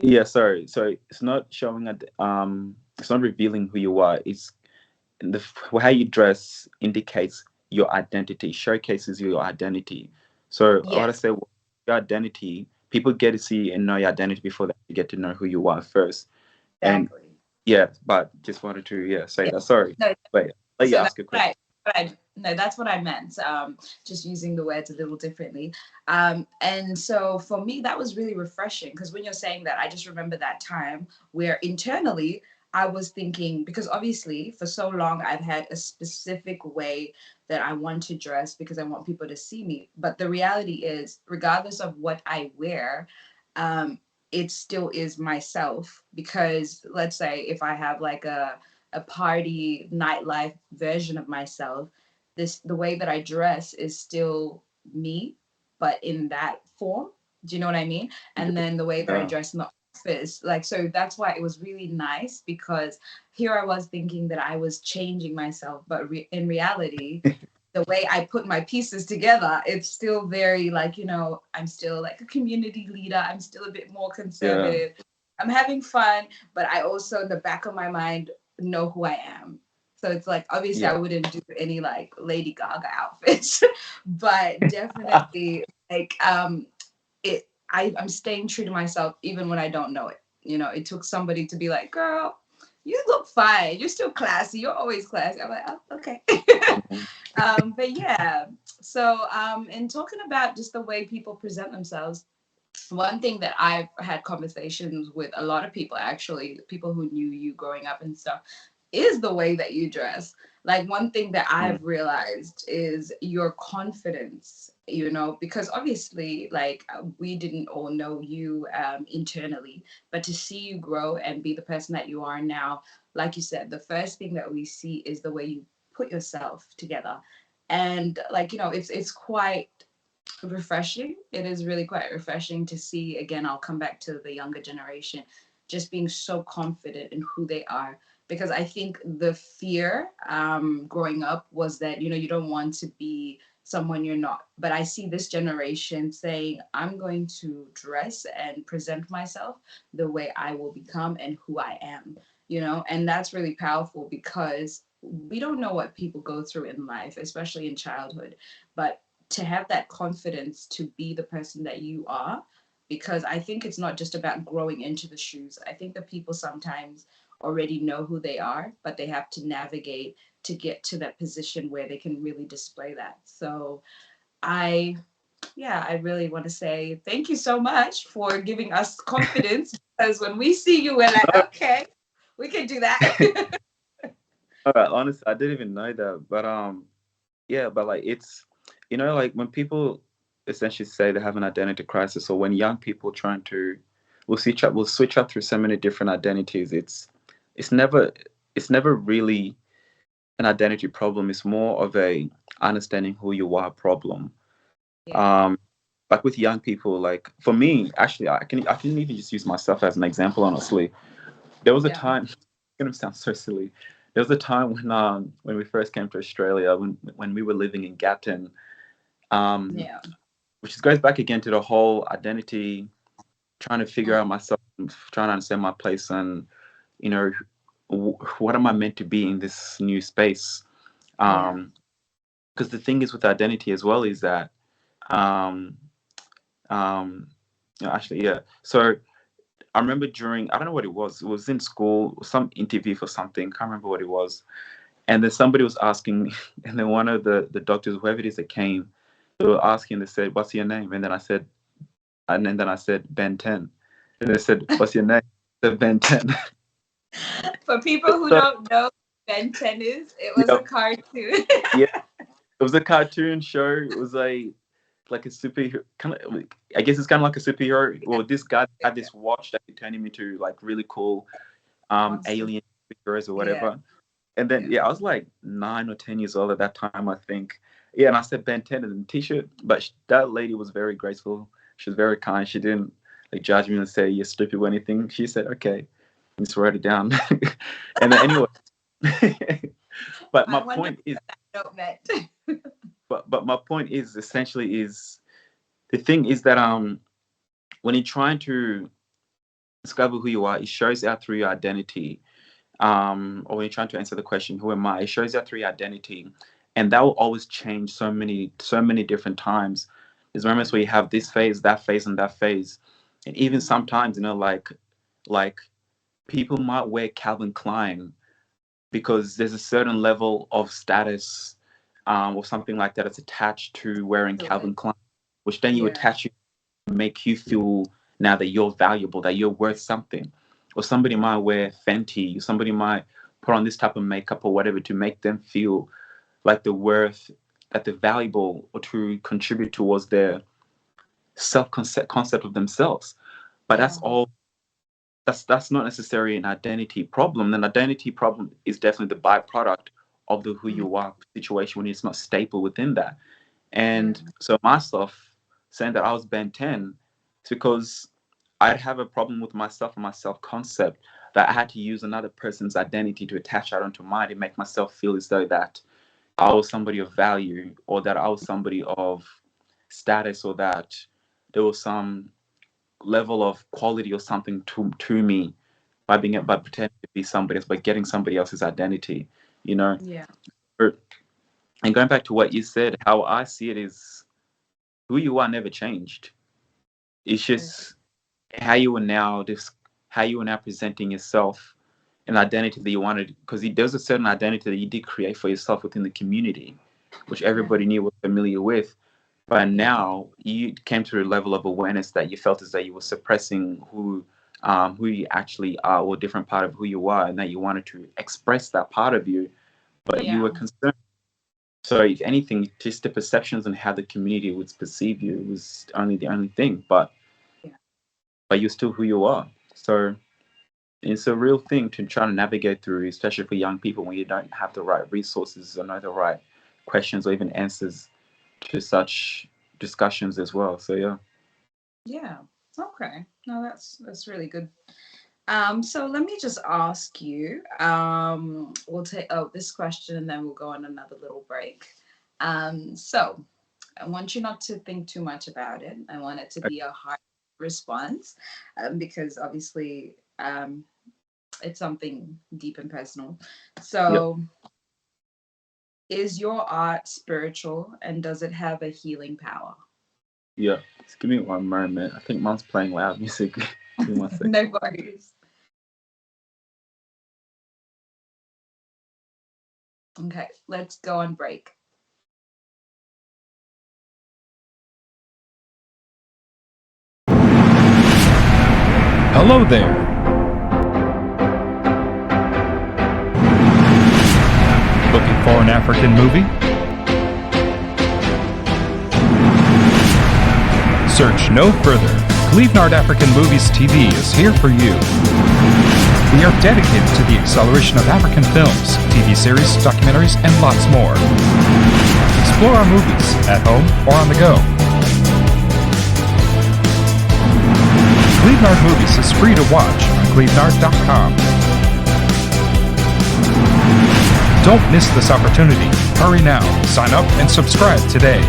yeah, sorry. So it's not showing it's not revealing who you are. It's how you dress indicates your identity, showcases your identity. So I want to yes, say your identity, people get to see and know your identity before they get to know who you are first. And exactly. yeah, but just wanted to say Yeah. that. Sorry. No, Wait, let you so that's ask a what question. no, that's what I meant. Just using the words a little differently. And so for me, that was really refreshing because when you're saying that, I just remember that time where internally I was thinking, because obviously for so long I've had a specific way that I want to dress because I want people to see me. But the reality is, regardless of what I wear, um, it still is myself. Because let's say if I have like a party nightlife version of myself, the way that I dress is still me, but in that form. Do you know what I mean? And then the way that I Yeah. dress in the office, like, so that's why it was really nice, because here I was thinking that I was changing myself, but in reality, the way I put my pieces together, it's still very like, I'm still like a community leader. I'm still a bit more Yeah. conservative. I'm having fun, but I also, in the back of my mind, know who I am. So it's like, obviously, I Yeah. wouldn't do any like Lady Gaga outfits, but definitely like I'm staying true to myself even when I don't know it. It took somebody to be like, girl, you look fine. You're still classy. You're always classy. I'm like, oh, okay. Mhm. But yeah, so in talking about just the way people present themselves, one thing that I've had conversations with a lot of people, actually, people who knew you growing up and stuff, is the way that you dress. Like, one thing that Mm, I've realized is your confidence, because obviously, like, we didn't all know you internally, but to see you grow and be the person that you are now, like you said, the first thing that we see is the way you put yourself together. And like, it's quite refreshing. It is really quite refreshing to see. Again, I'll come back to the younger generation just being so confident in who they are. Because I think the fear growing up was that, you don't want to be someone you're not. But I see this generation saying, I'm going to dress and present myself the way I will become and who I am, and that's really powerful because we don't know what people go through in life, especially in childhood. But to have that confidence to be the person that you are, because I think it's not just about growing into the shoes. I think that people sometimes already know who they are, but they have to navigate to get to that position where they can really display that. So I yeah, I really want to say thank you so much for giving us confidence, because when we see you, we're like, no, okay, we can do that. all right, honestly, I didn't even know that. But yeah, but like it's like when people essentially say they have an identity crisis, or when young people trying to will switch up through so many different identities, it's never it's never really an identity problem. It's more of a understanding who you are problem. Yeah, Um, like with young people, like for me, actually, I can even just use myself as an example. Honestly, there was a yeah, time. It's gonna sound so silly. there was a time when we first came to Australia, when we were living in Gatton, um, Yeah. which goes back again to the whole identity, trying to figure out Mm. myself, trying to understand my place, and you know, what am I meant to be in this new space? Yeah. Because the thing is with identity as well is that, um, um, actually, yeah. So I remember during, I don't know what it was in school, some interview for something, can't remember what it was. And then somebody was asking me, and then one of the doctors, whoever it is that came, they were asking, they said, "What's your name?" And then I said, "Ben 10." And they said, "What's your name?" I said, "Ben 10." For people who So, don't know, Ben 10 is, it was a yeah, cartoon. yeah, it was a cartoon show. It was like a superhero kind of, I guess it's kind of like a superhero. Well, this guy had this watch that could turn him into like really cool Monster. alien superheroes or Yeah. whatever. And then, Yeah. yeah, I was like 9 or 10 years old at that time, I think. Yeah, and I said Ben 10 in the t-shirt, but that lady was very graceful. She was very kind. She didn't like judge me and say you're stupid or anything. She said, "Okay," and just wrote it down. And then anyway, but my I wonder point is, what that note meant. but my point is essentially is the thing is that when you're trying to discover who you are, it shows out through your identity. Or when you're trying to answer the question, "Who am I?" It shows out through your identity, and that will always change so many different times. There's moments where you have this phase, and that phase, and even sometimes, like people might wear Calvin Klein because there's a certain level of status, or something like that, that's attached to wearing To it. Calvin Klein, which then you Yeah. attach, make you feel now that you're valuable, that you're worth something. Or somebody might wear Fenty, somebody might put on this type of makeup or whatever to make them feel like they're worth, that they're valuable, or to contribute towards their concept of themselves. But Yeah. that's not necessarily an identity problem. An identity problem is definitely the byproduct of the who Mm. you are situation when it's not stable within that. Yeah. And so myself saying that I was Ben 10, it's because I'd have a problem with myself and my self concept, that I had to use another person's identity to attach that onto mine to make myself feel as though that I was somebody of value, or that I was somebody of status, or that there was some level of quality or something to me by pretending to be somebody else, by getting somebody else's identity, you know. Yeah. Or- And going back to what you said, how I see it is who you are never changed. It's Perfect. just how you are now, how you are now presenting yourself, an identity that you wanted, because there's a certain identity that you did create for yourself within the community, which Yeah. everybody knew, was familiar with. But Yeah. now you came to a level of awareness that you felt as though you were suppressing who you actually are, or a different part of who you are, and that you wanted to express that part of you, but you Yeah. were concerned. So if anything, just the perceptions and how the community would perceive you was only the only thing. Yeah. But you're still who you are. So it's a real thing to try to navigate through, especially for young people, when you don't have the right resources or know the right questions or even answers to such discussions as well. So yeah. Yeah. Okay. No, that's really good. So let me just ask you. We'll take this question and then we'll go on another little break. So I want you not to think too much about it. I want it to be a hard response, because obviously it's something deep and personal. Yep. So, is your art spiritual and does it have a healing power? Yeah. Just give me one moment. I think mom's playing loud music. Give me 1 second. No worries. Okay, let's go on break. Hello there. Looking for an African movie? Search no further. Clevenard African Movies TV is here for you. We are dedicated to the acceleration of African films, TV series, documentaries, and lots more. Explore our movies at home or on the go. Clevenard Movies is free to watch on clevenard.com. Don't miss this opportunity. Hurry now. Sign up and subscribe today.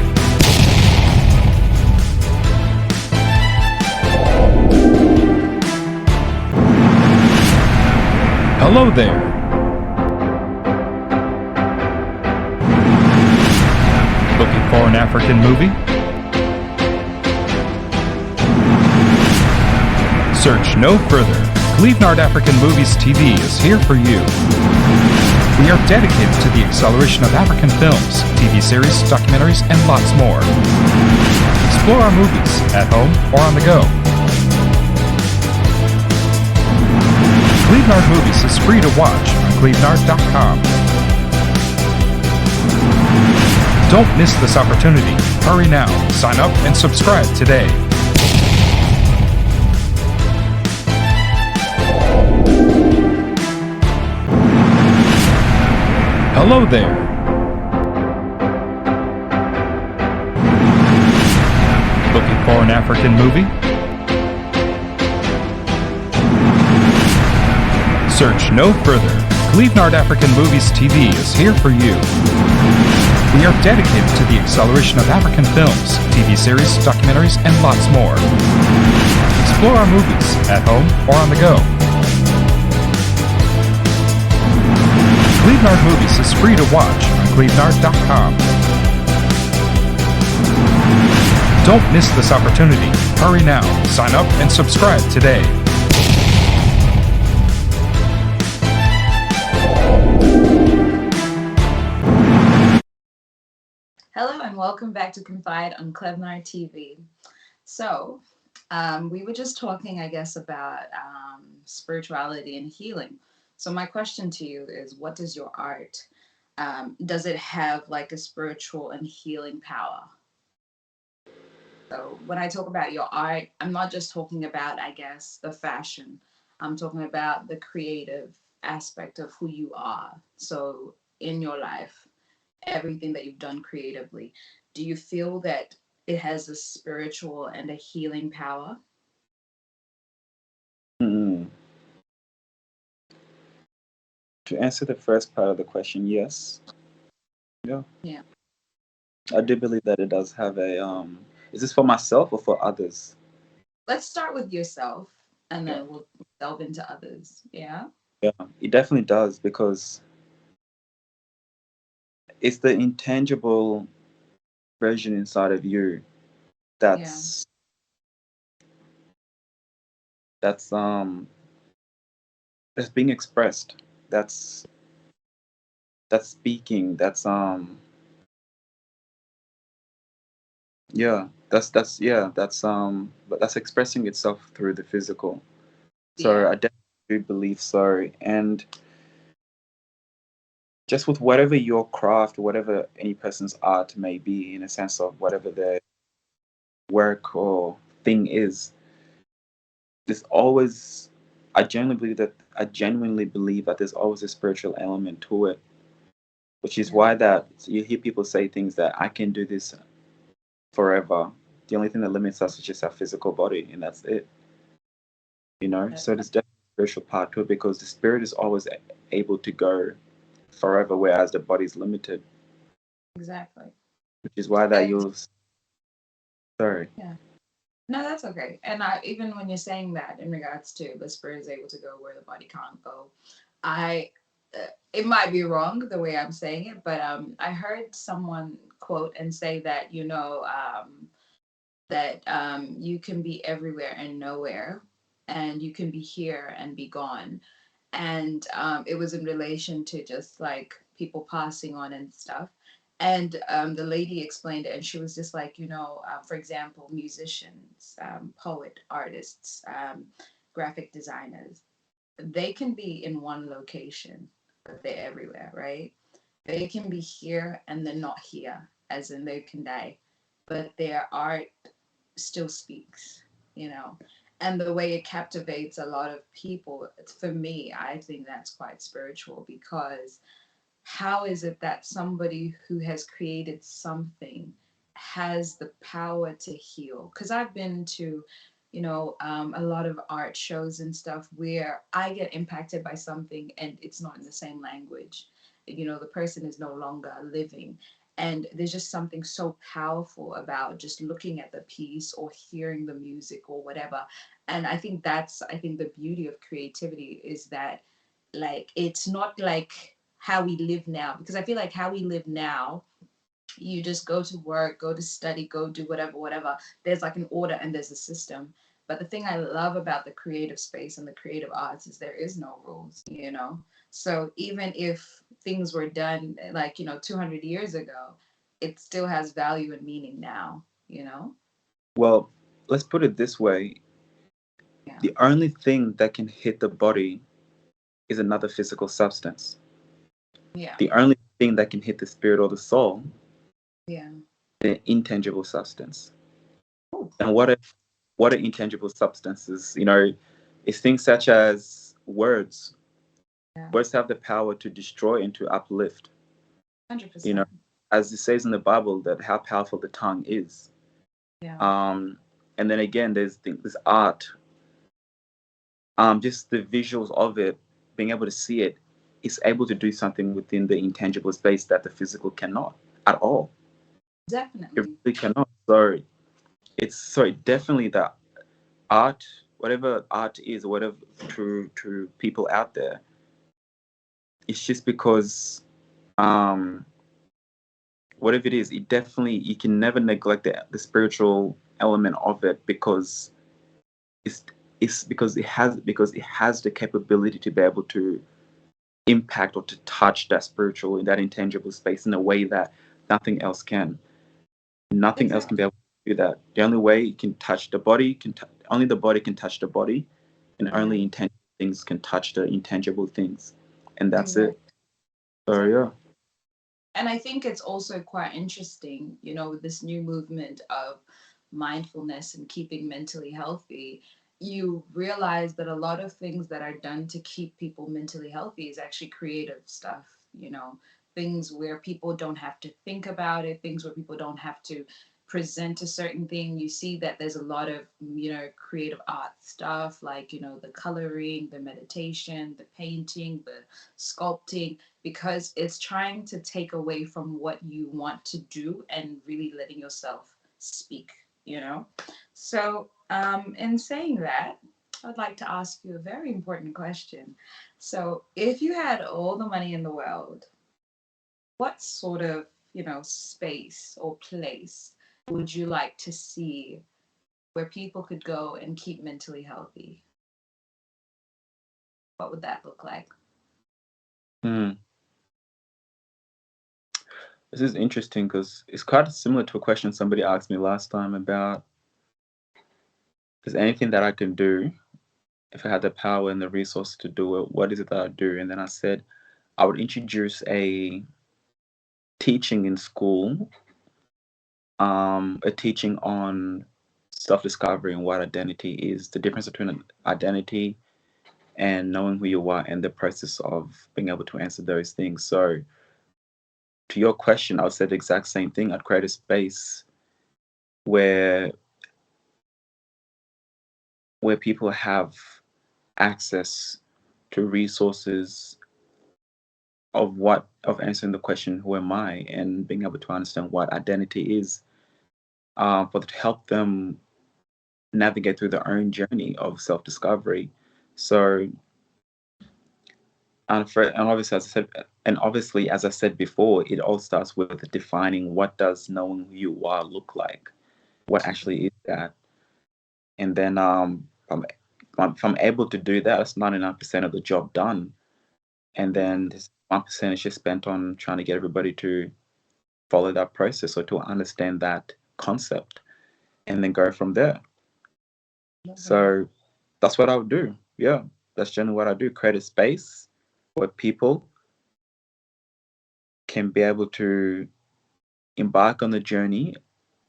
Hello there. Looking for an African movie? Search no further. Cleveland African Movies TV is here for you. We are dedicated to the acceleration of African films, TV series, documentaries, and lots more. Explore our movies at home or on the go. Cleveland Movies is free to watch on cleveland.com. Don't miss this opportunity. Hurry now. Sign up and subscribe today. Hello there. Looking for an African movie? Search no further. Cleveland African Movies TV is here for you. We are dedicated to the acceleration of African films, TV series, documentaries, and lots more. Explore our movies at home or on the go. Cleveland Movies is free to watch on cleveland.com. Don't miss this opportunity. Hurry now. Sign up and subscribe today. Hello and welcome back to Confide on Cleveland TV. So, we were just talking, I guess, about spirituality and healing. So my question to you is, what does your art, does it have like a spiritual and healing power? So when I talk about your art, I'm not just talking about, I guess, the fashion. I'm talking about the creative aspect of who you are. So in your life, everything that you've done creatively, do you feel that it has a spiritual and a healing power? Mm. To answer the first part of the question, yes. Yeah. Yeah. I do believe that it does have a is this for myself or for others? Let's start with yourself and Yeah. then we'll delve into others. Yeah. Yeah. It definitely does because it's the intangible version inside of you Yeah. that's that's um that's being expressed. That's speaking. But that's expressing itself through the physical. So Yeah. I definitely do believe so. And just with whatever your craft, whatever any person's art may be, in a sense of whatever their work or thing is, there's always I genuinely believe that there's always a spiritual element to it, which is Yeah. why that you hear people say things that I can do this forever. The only thing that limits us is just our physical body, and that's it. That- So there's definitely a spiritual part to it because the spirit is always able to go forever, whereas the body's limited, Exactly. which is why that And you'll. Sorry. yeah. No, that's okay. And I, even when you're saying that in regards to the spirit is able to go where the body can't go, I it might be wrong the way I'm saying it, but I heard someone quote and say that you can be everywhere and nowhere, and you can be here and be gone. And it was in relation to just like people passing on and stuff. And the lady explained it, and she was just like, for example, musicians, poet, artists, graphic designers, they can be in one location, but they're everywhere, right? They can be here and they're not here, as in they can die, but their art still speaks, you know. And the way it captivates a lot of people, for me, I think that's quite spiritual, because how is it that somebody who has created something has the power to heal? Because I've been to, a lot of art shows and stuff where I get impacted by something and it's not in the same language. the person is no longer living. And there's just something so powerful about just looking at the piece or hearing the music or whatever. And I think the beauty of creativity is that, like, it's not like how we live now, because I feel like how we live now, you just go to work, go to study, go do whatever, whatever. There's like an order and there's a system. But the thing I love about the creative space and the creative arts is there is no rules. So even if things were done like, 200 years ago, it still has value and meaning now. Well, let's put it this way: Yeah. the only thing that can hit the body is another physical substance. Yeah. The only thing that can hit the spirit or the soul, Yeah. the intangible substance. Oh, And what are intangible substances? It's things such as words. yeah. Words have the power to destroy and to uplift. You know, 100%. as it says in the Bible, that how powerful the tongue is. Yeah. Um, and then again, there's art. Just the visuals of it, being able to see it, is able to do something within the intangible space that the physical cannot at all. It Definitely. really cannot. So definitely that art, whatever art is, whatever, to people out there, it's just because um whatever it is, it definitely, you can never neglect the spiritual element of it, because it's because it has the capability to be able to impact or to touch that spiritual, in that intangible space, in a way that nothing else can. Nothing else can be Exactly. able to do that. The only way it can touch the body only the body can touch the body, and Yeah. only intangible things can touch the intangible things, and that's it. Exactly. So Exactly. yeah. And I think it's also quite interesting, with this new movement of mindfulness and keeping mentally healthy. You realize that a lot of things that are done to keep people mentally healthy is actually creative stuff. Things where people don't have to think about it, things where people don't have to present a certain thing. You see that there's a lot of, creative art stuff, like, the coloring, the meditation, the painting, the sculpting, because it's trying to take away from what you want to do and really letting yourself speak. So, in saying that, I'd like to ask you a very important question. So, if you had all the money in the world, what sort of, space or place would you like to see where people could go and keep mentally healthy? What would that look like? Hmm. This is interesting because it's quite similar to a question somebody asked me last time about, is there anything that I can do if I had the power and the resources to do it? What is it that I do? And then I said I would introduce a teaching in school, a teaching on self-discovery and what identity is, the difference between an identity and knowing who you are, and the process of being able to answer those things. So to your question, I would say the exact same thing. I'd create a space where people have access to resources of answering the question, who am I, and being able to understand what identity is, for to help them navigate through their own journey of self-discovery. So, and obviously, as I said before, it all starts with defining, what does knowing who you are look like? What actually is that? And then, if I'm able to do that, that's 99% of the job done. And Yeah, then this 1% is just spent on trying to get everybody to follow that process or to understand that concept, and then go from there. love that. So that's what I would do. Yeah, that's generally what I do. Create a space where people can be able to embark on the journey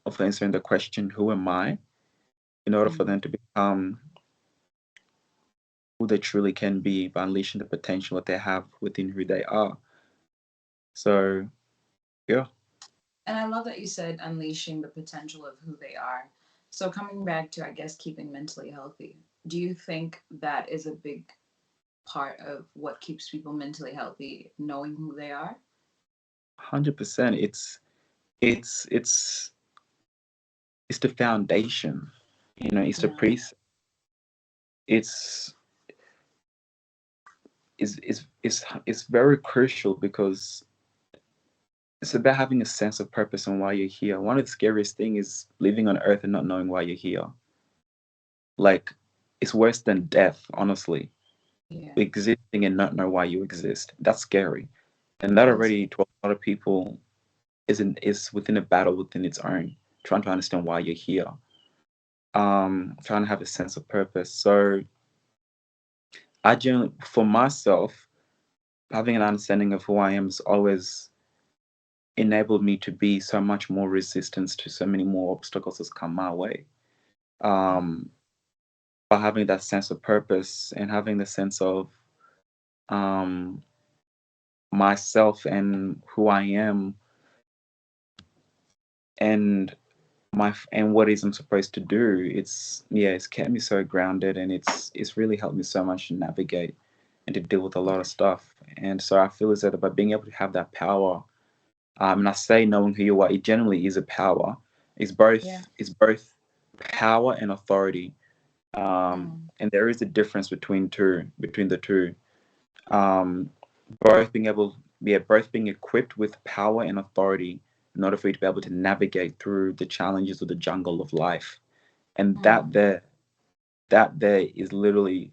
of answering the question, who am I, in order for Mm. them to become who they truly can be by unleashing the potential that they have within who they are. So, yeah. And I love that you said unleashing the potential of who they are. So, coming back to, I guess, keeping mentally healthy, do you think that is a big part of what keeps people mentally healthy, knowing who they are. 100%. It's it's it's the foundation. It's the Yeah. priest. It's it's very crucial because it's about having a sense of purpose and why you're here. One of the scariest things is living on earth and not knowing why you're here. Like, it's worse than death, honestly. Yeah. Existing and not know why you exist. That's scary. And that That's already, to a lot of people, is within a battle within its own, trying to understand why you're here. Trying to have a sense of purpose. So I generally, for myself, having an understanding of who I am has always enabled me to be so much more resistant to so many more obstacles that's come my way. yeah. Um, by having that sense of purpose and having the sense of um, myself and who I am and and what is I'm supposed to do. It's kept me so grounded, and it's really helped me so much to navigate and to deal with a lot of stuff. And so I feel as though by being able to have that power, and I say knowing who you are, it generally is a power. Yeah. It's both power and authority. Mm. And there is a difference between the two. Um, both being able, yeah, both being equipped with power and authority in order for you to be able to navigate through the challenges of the jungle of life. And Mm. that there is literally,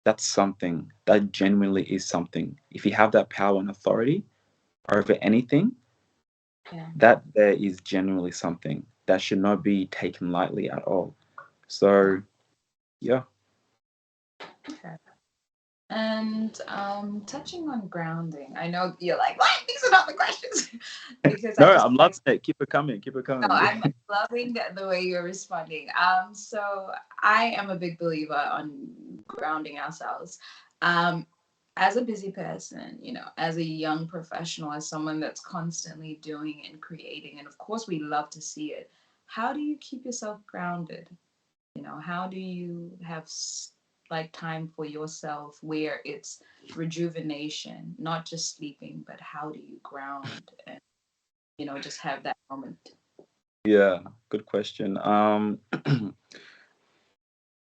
that's something that genuinely is something. If you have that power and authority over anything, Yeah. that there is genuinely something that should not be taken lightly at all. Yeah. So yeah. Okay. And touching on grounding, I know you're like, what? These are not the questions. Because No, I just I'm like, loving it. Keep it coming. Keep it no, coming. I'm loving the way you're responding. So I am a big believer on grounding ourselves. Um, as a busy person, as a young professional, as someone that's constantly doing and creating, and of course we love to see it. How do you keep yourself grounded? How do you have like time for yourself where it's rejuvenation, not just sleeping, but how do you ground and just have that moment? Yeah, good question.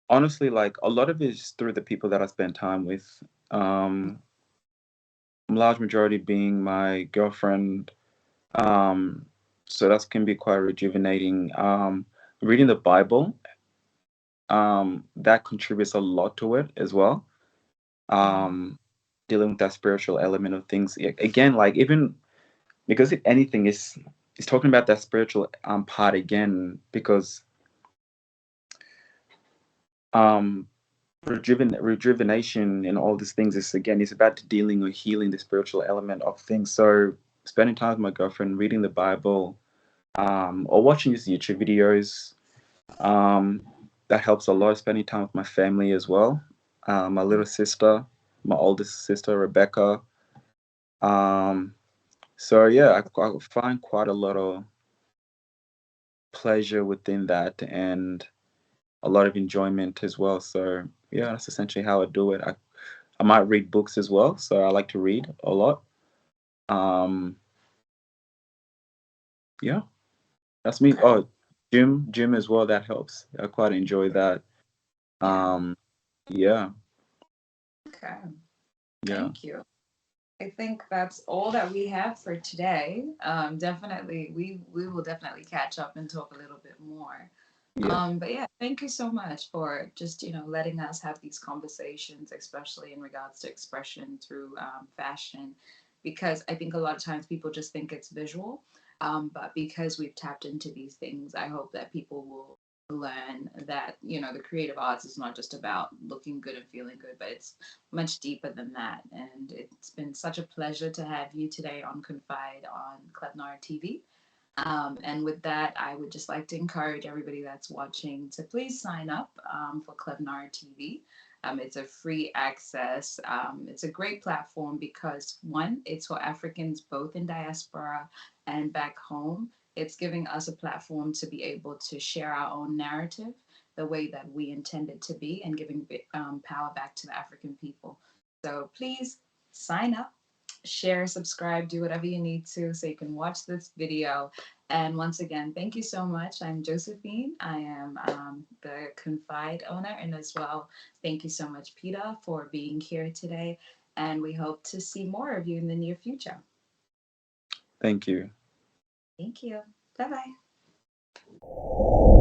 Honestly, like a lot of it is through the people that I spend time with. Um, Large majority being my girlfriend. Um, so that can be quite rejuvenating. Reading the Bible, that contributes a lot to it as well. Mm-hmm. Um, Dealing with that spiritual element of things. Again, like even because if anything is talking about that spiritual part again, because um rejuvenation and all these things is again it's about dealing or healing the spiritual element of things. So spending time with my girlfriend, reading the Bible, or watching these YouTube videos, um, that helps a lot. Spending time with my family as well, my little sister, my oldest sister Rebecca. Um, so yeah, I find quite a lot of pleasure within that and a lot of enjoyment as well. So yeah, that's essentially how I do it. I might read books as well, so I like to read a lot. Um, yeah, that's me. Okay. Oh, gym as well. That helps. I quite enjoy that. Yeah. Um, yeah, Okay. yeah, Thank you. I think that's all that we have for today. Definitely, we will definitely catch up and talk a little bit more. yeah, But yeah, thank you so much for just letting us have these conversations, especially in regards to expression through fashion, because I think a lot of times people just think it's visual, but because we've tapped into these things, I hope that people will learn that the creative arts is not just about looking good and feeling good, but it's much deeper than that. And it's been such a pleasure to have you today on Confide on Klebnar TV. And with that, I would just like to encourage everybody that's watching to please sign up for Klebnar TV. It's a free access. It's a great platform because, one, it's for Africans both in diaspora and back home. It's giving us a platform to be able to share our own narrative, the way that we intend it to be, and giving power back to the African people. So please sign up, share, subscribe, do whatever you need to so you can watch this video. And once again, thank you so much. I'm Josephine. I am the CONFIDE owner, and as well, thank you so much, Peter, for being here today. And we hope to see more of you in the near future. Thank you. Thank you. Bye bye.